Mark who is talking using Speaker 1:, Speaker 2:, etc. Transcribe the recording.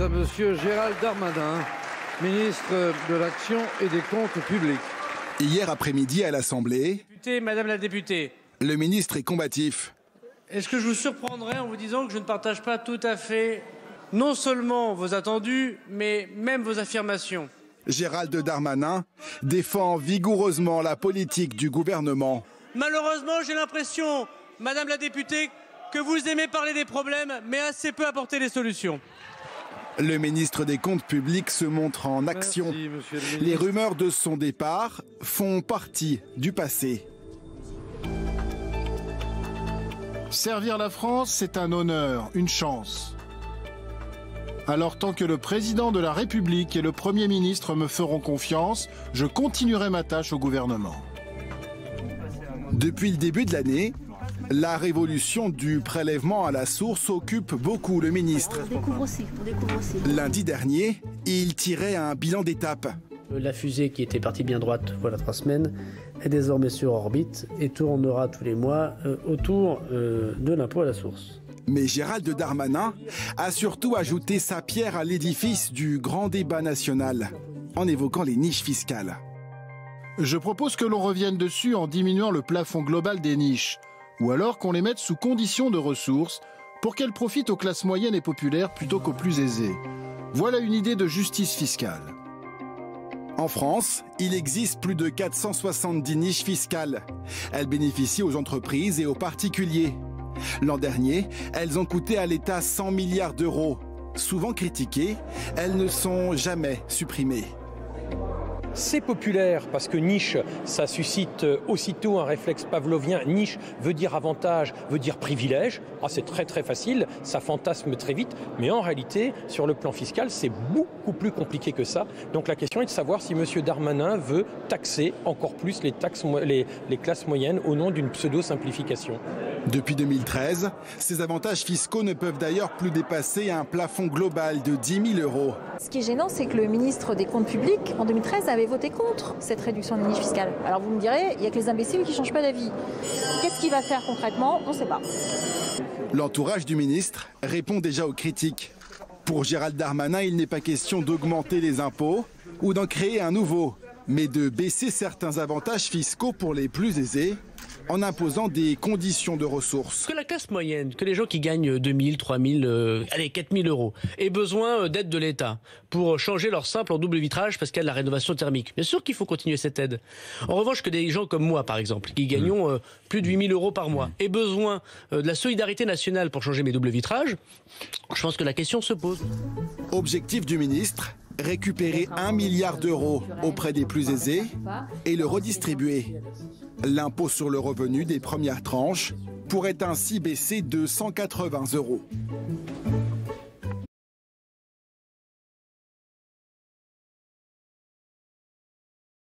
Speaker 1: À Monsieur Gérald Darmanin, ministre de l'Action et des Comptes publics.
Speaker 2: Hier après-midi à l'Assemblée,
Speaker 3: Madame la députée,
Speaker 2: le ministre est combatif.
Speaker 3: est-ce que je vous surprendrai en vous disant que je ne partage pas tout à fait non seulement vos attendus, mais même vos affirmations?
Speaker 2: Gérald Darmanin défend vigoureusement la politique du gouvernement.
Speaker 3: Malheureusement, j'ai l'impression, Madame la députée, que vous aimez parler des problèmes, mais assez peu apporter les solutions.
Speaker 2: Le ministre des Comptes publics se montre en action.
Speaker 1: Merci, monsieur le ministre.
Speaker 2: Les rumeurs de son départ font partie du passé.
Speaker 4: Servir la France, c'est un honneur, une chance. Alors tant que le président de la République et le Premier ministre me feront confiance, je continuerai ma tâche au gouvernement.
Speaker 2: Depuis le début de l'année, la révolution du prélèvement à la source occupe beaucoup le ministre.
Speaker 5: On découvre aussi.
Speaker 2: Lundi dernier, il tirait un bilan d'étape.
Speaker 6: La fusée qui était partie bien droite voilà 3 semaines est désormais sur orbite et tournera tous les mois autour de l'impôt à la source.
Speaker 2: Mais Gérald Darmanin a surtout ajouté sa pierre à l'édifice du grand débat national, en évoquant les niches fiscales.
Speaker 4: Je propose que l'on revienne dessus en diminuant le plafond global des niches, ou alors qu'on les mette sous condition de ressources pour qu'elles profitent aux classes moyennes et populaires plutôt qu'aux plus aisés. Voilà une idée de justice fiscale.
Speaker 2: En France, il existe plus de 470 niches fiscales. Elles bénéficient aux entreprises et aux particuliers. L'an dernier, elles ont coûté à l'État 100 milliards d'euros. Souvent critiquées, elles ne sont jamais supprimées.
Speaker 7: C'est populaire parce que niche, ça suscite aussitôt un réflexe pavlovien. Niche veut dire avantage, veut dire privilège. Ah, c'est très très facile, ça fantasme très vite. Mais en réalité, sur le plan fiscal, c'est beaucoup plus compliqué que ça. Donc la question est de savoir si M. Darmanin veut taxer encore plus les classes moyennes au nom d'une pseudo-simplification.
Speaker 2: Depuis 2013, ces avantages fiscaux ne peuvent d'ailleurs plus dépasser un plafond global de 10 000 euros.
Speaker 5: Ce qui est gênant, c'est que le ministre des Comptes publics, en 2013, avait voté contre cette réduction des niches fiscales. Alors vous me direz, il n'y a que les imbéciles qui ne changent pas d'avis. Qu'est-ce qu'il va faire concrètement? On ne sait pas.
Speaker 2: L'entourage du ministre répond déjà aux critiques. Pour Gérald Darmanin, il n'est pas question d'augmenter les impôts ou d'en créer un nouveau, mais de baisser certains avantages fiscaux pour les plus aisés, en imposant des conditions de ressources.
Speaker 6: Que la classe moyenne, que les gens qui gagnent 2 000, 3 000, allez 4 000 euros, aient besoin d'aide de l'État pour changer leur simple en double vitrage parce qu'il y a de la rénovation thermique. Bien sûr qu'il faut continuer cette aide. En revanche, que des gens comme moi, par exemple, qui gagnons plus de 8 000 euros par mois, aient besoin de la solidarité nationale pour changer mes doubles vitrages, je pense que la question se pose.
Speaker 2: Objectif du ministre, récupérer 1 milliard d'euros auprès des plus aisés et le redistribuer. L'impôt sur le revenu des premières tranches pourrait ainsi baisser de 180 euros.